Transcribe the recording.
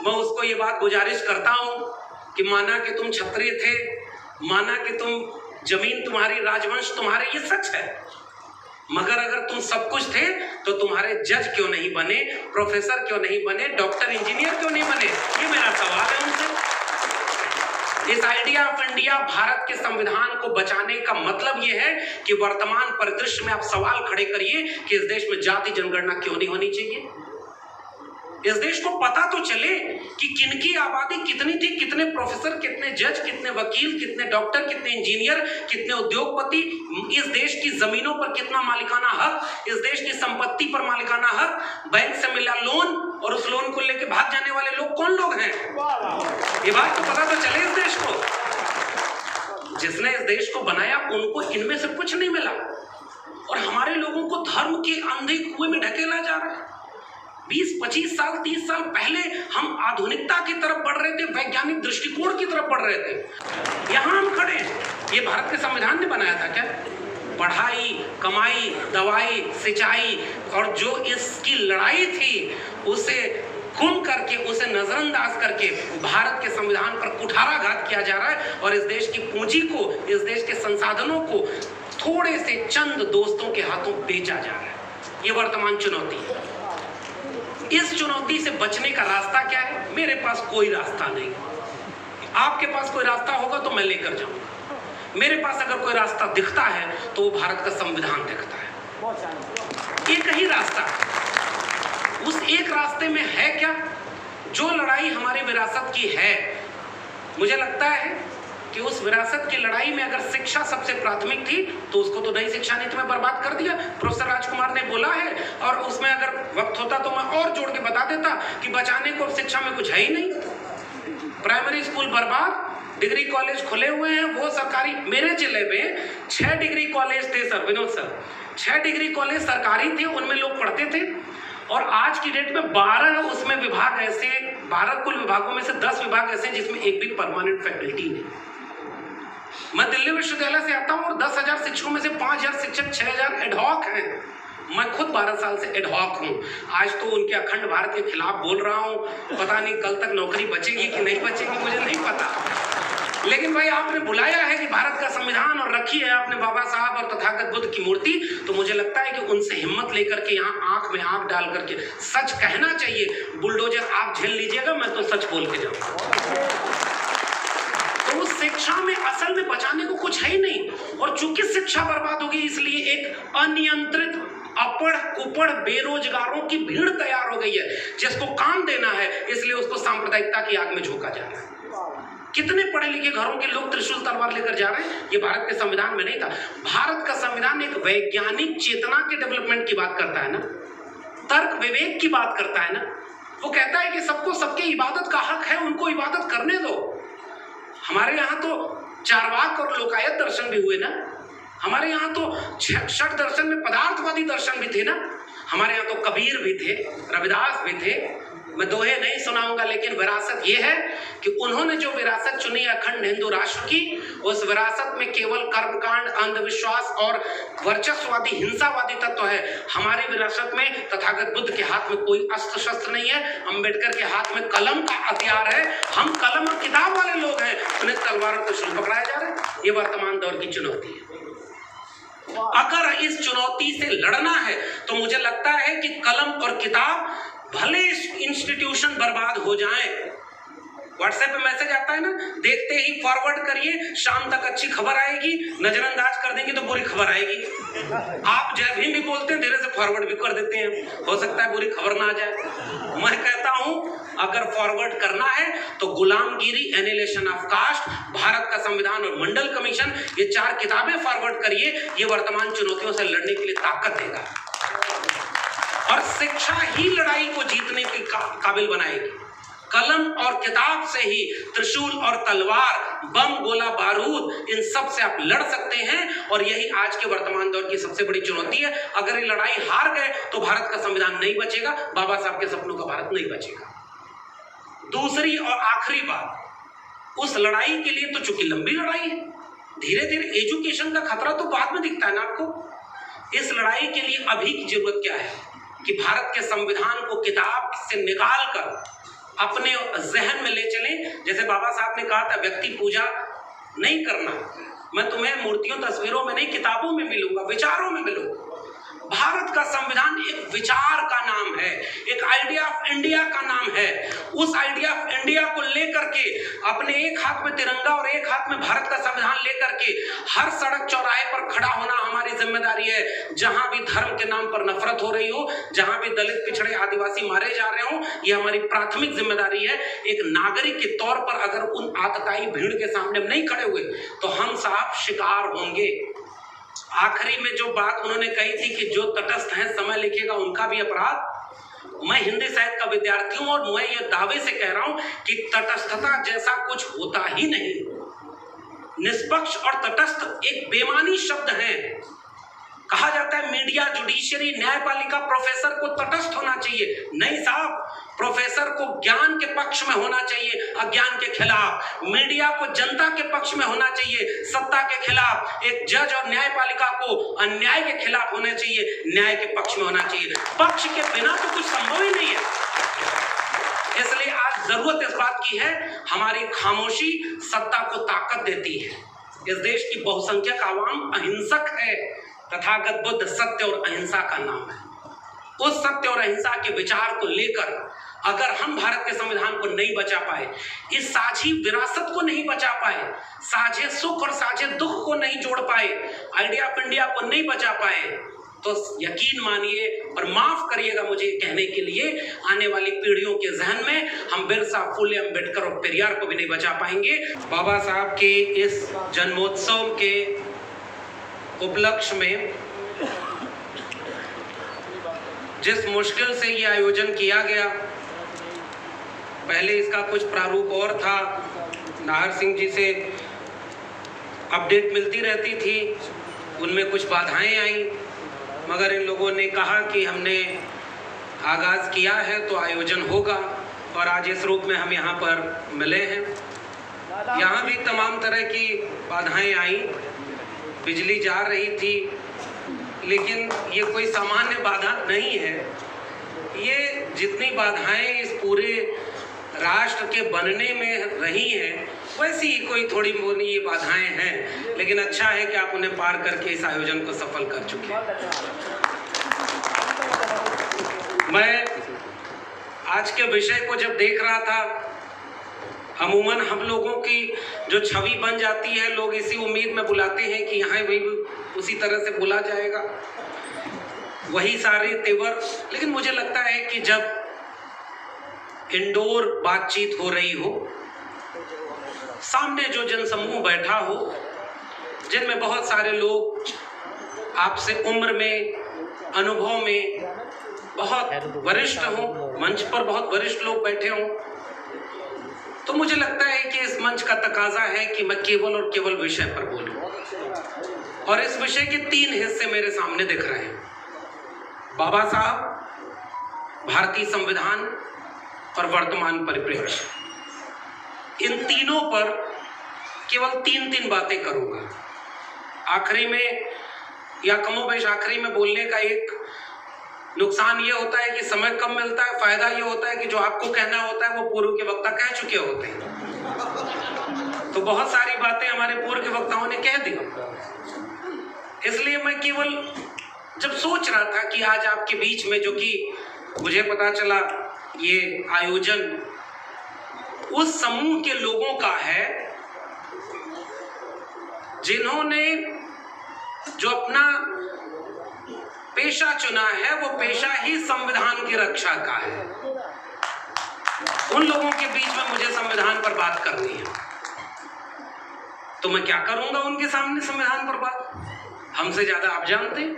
मैं उसको ये बात गुजारिश करता हूं कि माना कि तुम क्षत्रिय थे, माना कि तुम जमीन तुम्हारी, राजवंश तुम्हारे, ये सच है, मगर अगर तुम सब कुछ थे तो तुम्हारे जज क्यों नहीं बने, प्रोफेसर क्यों नहीं बने, डॉक्टर इंजीनियर क्यों नहीं बने? ये मेरा सवाल है उनसे। इस आइडिया ऑफ इंडिया भारत के संविधान को बचाने का मतलब यह है कि वर्तमान परिदृश्य में आप सवाल खड़े करिए कि इस देश में जाति जनगणना क्यों नहीं होनी चाहिए। इस देश को पता तो चले कि किनकी आबादी कितनी थी, कितने प्रोफेसर, कितने जज, कितने वकील, कितने डॉक्टर, कितने इंजीनियर, कितने उद्योगपति, इस देश की जमीनों पर कितना मालिकाना हक, इस देश की संपत्ति पर मालिकाना हक, बैंक से मिला लोन और उस लोन को लेकर भाग जाने वाले लोग कौन लोग हैं, ये बात तो पता तो चले इस देश को। जिसने इस देश को बनाया उनको इनमें से कुछ नहीं मिला और हमारे लोगों को धर्म के अंधे कुएं में ढकेला जा रहा है। 20-25 साल 30 साल पहले हम आधुनिकता की तरफ बढ़ रहे थे, वैज्ञानिक दृष्टिकोण की तरफ बढ़ रहे थे, यहां हम खड़े हैं। ये भारत के संविधान ने बनाया था क्या? पढ़ाई, कमाई, दवाई, सिंचाई और जो इसकी लड़ाई थी उसे गुम करके, उसे नजरअंदाज करके भारत के संविधान पर कुठाराघात किया जा रहा है और इस देश की पूंजी को, इस देश के संसाधनों को थोड़े से चंद दोस्तों के हाथों बेचा जा रहा है। ये वर्तमान चुनौती है। इस चुनौती से बचने का रास्ता क्या है? मेरे पास कोई रास्ता नहीं। आपके पास कोई रास्ता होगा तो मैं लेकर जाऊंगा। मेरे पास अगर कोई रास्ता दिखता है तो वो भारत का संविधान दिखता है। एक ही रास्ता, उस एक रास्ते में है क्या? जो लड़ाई हमारी विरासत की है, मुझे लगता है कि उस विरासत की लड़ाई में अगर शिक्षा सबसे प्राथमिक थी तो उसको तो नई शिक्षा नीति में बर्बाद कर दिया। प्रोफेसर राजकुमार ने बोला है और उसमें अगर वक्त होता तो मैं और जोड़ के बता देता कि बचाने को शिक्षा में कुछ है ही नहीं। प्राइमरी स्कूल बर्बाद, डिग्री कॉलेज खुले हुए हैं वो सरकारी। मेरे जिले में 6 डिग्री कॉलेज थे sir, Vinod sir, 6 degree college सरकारी थे, उनमें लोग पढ़ते थे और आज की डेट में 12 उसमें विभाग ऐसे, 12 कुल विभागों में से 10 विभाग ऐसे जिसमें एक भी परमानेंट फैकल्टी नहीं। मैं दिल्ली विश्वविद्यालय से आता हूं और 10,000 शिक्षकों में से 5,000 शिक्षक, 6,000 एडहॉक हैं। मैं खुद 12 साल से एडहॉक हूं। आज तो उनके अखंड भारत के खिलाफ बोल रहा हूं, पता नहीं कल तक नौकरी बचेगी कि नहीं बचेगी, मुझे नहीं पता। लेकिन भाई आपने बुलाया है कि भारत का संविधान और रखी है आपने बाबा साहब और तथागत बुद्ध की मूर्ति, तो मुझे लगता है कि उनसे हिम्मत लेकर के यहाँ आंख में आंख डाल करके सच कहना चाहिए। बुलडोजर आप झेल लीजिएगा, मैं तो सच बोल के जाऊंगा। तो उस शिक्षा में असल में बचाने को कुछ है ही नहीं और चूंकि शिक्षा बर्बाद होगी इसलिए एक अनियंत्रित अपढ़ कुपढ़ बेरोजगारों की भीड़ तैयार हो गई है जिसको काम देना है, इसलिए उसको सांप्रदायिकता की आग में झोंका जा रहा है। कितने पढ़े लिखे घरों के लोग त्रिशूल तलवार लेकर जा रहे हैं? ये भारत के संविधान में नहीं था। भारत का संविधान एक वैज्ञानिक चेतना के डेवलपमेंट की बात करता है ना, तर्क विवेक की बात करता है ना। वो कहता है कि सबको सबके इबादत का हक है, उनको इबादत करने दो। हमारे यहाँ तो चारवाक और लोकायत दर्शन भी हुए ना, हमारे यहाँ तो षट दर्शन में पदार्थवादी दर्शन भी थे ना, हमारे यहाँ तो कबीर भी थे, रविदास भी थे। मैं दोहे नहीं सुनाऊंगा, लेकिन विरासत ये है कि उन्होंने जो विरासत चुनी अखंड हिंदू राष्ट्र की, उस विरासत में केवल कर्मकांड, अंधविश्वास और वर्चस्ववादी हिंसावादी तत्व है। हमारी विरासत में तथागत बुद्ध के हाथ में कोई अस्त्र शस्त्र नहीं है, अम्बेडकर के हाथ में कलम का हथियार है। हम कलम और किताब वाले लोग हैं, उन्हें तलवार और त्रिशूल पकड़ाया जा रहा है। ये वर्तमान दौर की चुनौती है। अगर इस चुनौती से लड़ना है तो मुझे लगता है कि कलम और किताब, भले इंस्टीट्यूशन बर्बाद हो जाए, व्हाट्सएप पे मैसेज आता है ना, देखते ही फॉरवर्ड करिए, शाम तक अच्छी खबर आएगी, नजरअंदाज कर देंगे तो बुरी खबर आएगी। आप जय भीम भी बोलते हैं, धीरे से फॉरवर्ड भी कर देते हैं, हो सकता है बुरी खबर ना आ जाए। मैं कहता हूं अगर फॉरवर्ड करना है तो गुलामगिरी, एनिलेशन ऑफ कास्ट, भारत का संविधान और मंडल कमीशन, ये 4 किताबें फॉरवर्ड करिए। ये वर्तमान चुनौतियों से लड़ने के लिए ताकत देगा और शिक्षा ही लड़ाई को जीतने के काबिल बनाएगी। कलम और किताब से ही त्रिशूल और तलवार, बम, गोला बारूद, इन सब से आप लड़ सकते हैं और यही आज के वर्तमान दौर की सबसे बड़ी चुनौती है। अगर ये लड़ाई हार गए तो भारत का संविधान नहीं बचेगा, बाबा साहब के सपनों का भारत नहीं बचेगा। दूसरी और आखिरी बात, उस लड़ाई के लिए तो चूंकि लंबी लड़ाई है, धीरे धीरे एजुकेशन का खतरा तो बाद में दिखता है ना आपको। इस लड़ाई के लिए अभी की जरूरत क्या है कि भारत के संविधान को किताब से निकाल कर अपने जहन में ले चलें। जैसे बाबा साहब ने कहा था, व्यक्ति पूजा नहीं करना। मैं तुम्हें मूर्तियों तस्वीरों में नहीं, किताबों में मिलूंगा, विचारों में मिलूंगा। भारत का संविधान एक विचार का नाम है, एक आइडिया ऑफ इंडिया का नाम है। उस आइडिया ऑफ इंडिया को लेकर के अपने एक हाथ में तिरंगा और एक हाथ में भारत का संविधान लेकर के हर सड़क चौराहे पर खड़ा होना हमारी जिम्मेदारी है। जहां भी धर्म के नाम पर नफरत हो रही हो, जहां भी दलित, पिछड़े, आदिवासी मारे जा रहे हो, यह हमारी प्राथमिक जिम्मेदारी है। एक नागरिक के तौर पर अगर उन आतताई भीड़ के सामने नहीं खड़े हुए तो हम साहब शिकार होंगे। आखिरी में जो बात उन्होंने कही थी कि जो तटस्थ हैं समय लिखेगा उनका भी अपराध। मैं हिंदी साहित्य का विद्यार्थी हूं और मैं ये दावे से कह रहा हूं कि तटस्थता जैसा कुछ होता ही नहीं। निष्पक्ष और तटस्थ एक बेमानी शब्द है। कहा जाता है मीडिया, जुडिशरी, न्यायपालिका, प्रोफेसर को तटस्थ होना चाहिए। नहीं साहब, प्रोफेसर को ज्ञान के पक्ष में होना चाहिए, अज्ञान के खिलाफ। मीडिया को जनता के पक्ष में होना चाहिए, सत्ता के खिलाफ। एक जज और न्यायपालिका को अन्याय के खिलाफ होना चाहिए, न्याय के पक्ष में होना चाहिए। पक्ष के बिना तो कुछ संभव ही नहीं है। इसलिए आज जरूरत इस बात की है, हमारी खामोशी सत्ता को ताकत देती है। इस देश की बहुसंख्यक आवाम अहिंसक है। तथागत बुद्ध सत्य और अहिंसा का नाम है। उस सत्य और अहिंसा के विचार को लेकर अगर हम भारत के संविधान को नहीं बचा पाए, इस साझी विरासत को नहीं बचा पाए, साझे सुख और साझे दुख को नहीं जोड़ पाए, आइडिया ऑफ इंडिया को नहीं बचा पाए, तो यकीन मानिए और माफ करिएगा मुझे कहने के लिए, आने वाली पीढ़ियों के जहन में हम बिरसा, फुले, अम्बेडकर और पेरियार को भी नहीं बचा पाएंगे। बाबा साहब के इस जन्मोत्सव के उपलक्ष्य में जिस मुश्किल से ये आयोजन किया गया, पहले इसका कुछ प्रारूप और था, नाहर सिंह जी से अपडेट मिलती रहती थी, उनमें कुछ बाधाएं आई, मगर इन लोगों ने कहा कि हमने आगाज़ किया है तो आयोजन होगा, और आज इस रूप में हम यहाँ पर मिले हैं। यहाँ भी तमाम तरह की बाधाएं आई, बिजली जा रही थी, लेकिन ये कोई सामान्य बाधा नहीं है। ये जितनी बाधाएं इस पूरे राष्ट्र के बनने में रही हैं, वैसी ही कोई थोड़ी मोनी ये बाधाएं हैं, लेकिन अच्छा है कि आप उन्हें पार करके इस आयोजन को सफल कर चुके हैं। मैं आज के विषय को जब देख रहा था, अमूमन हम लोगों की जो छवि बन जाती है, लोग इसी उम्मीद में बुलाते हैं कि यहाँ भी उसी तरह से बोला जाएगा, वही सारे तेवर। लेकिन मुझे लगता है कि जब इंडोर बातचीत हो रही हो, सामने जो जनसमूह बैठा हो, जिनमें बहुत सारे लोग आपसे उम्र में, अनुभव में बहुत वरिष्ठ हों, मंच पर बहुत वरिष्ठ लोग बैठे हों, तो मुझे लगता है कि इस मंच का तकाजा है कि मैं केवल और केवल विषय पर बोलूं। और इस विषय के 3 हिस्से मेरे सामने दिख रहे हैं। बाबा साहब, भारतीय संविधान और वर्तमान परिप्रेक्ष्य। इन तीनों पर केवल 3 बातें करूंगा। आखिरी में या कमोबेश आखिरी में बोलने का एक नुकसान ये होता है कि समय कम मिलता है, फायदा ये होता है कि जो आपको कहना होता है वो पूर्व के वक्ता कह चुके होते हैं, तो बहुत सारी बातें हमारे पूर्व के वक्ताओं ने कह दी। इसलिए मैं केवल जब सोच रहा था कि आज आपके बीच में, जो कि मुझे पता चला ये आयोजन उस समूह के लोगों का है जिन्होंने जो अपना पेशा चुना है, वो पेशा ही संविधान की रक्षा का है। उन लोगों के बीच में मुझे संविधान पर बात करनी है, तो मैं क्या करूंगा उनके सामने संविधान पर बात? हमसे ज्यादा आप जानते हैं।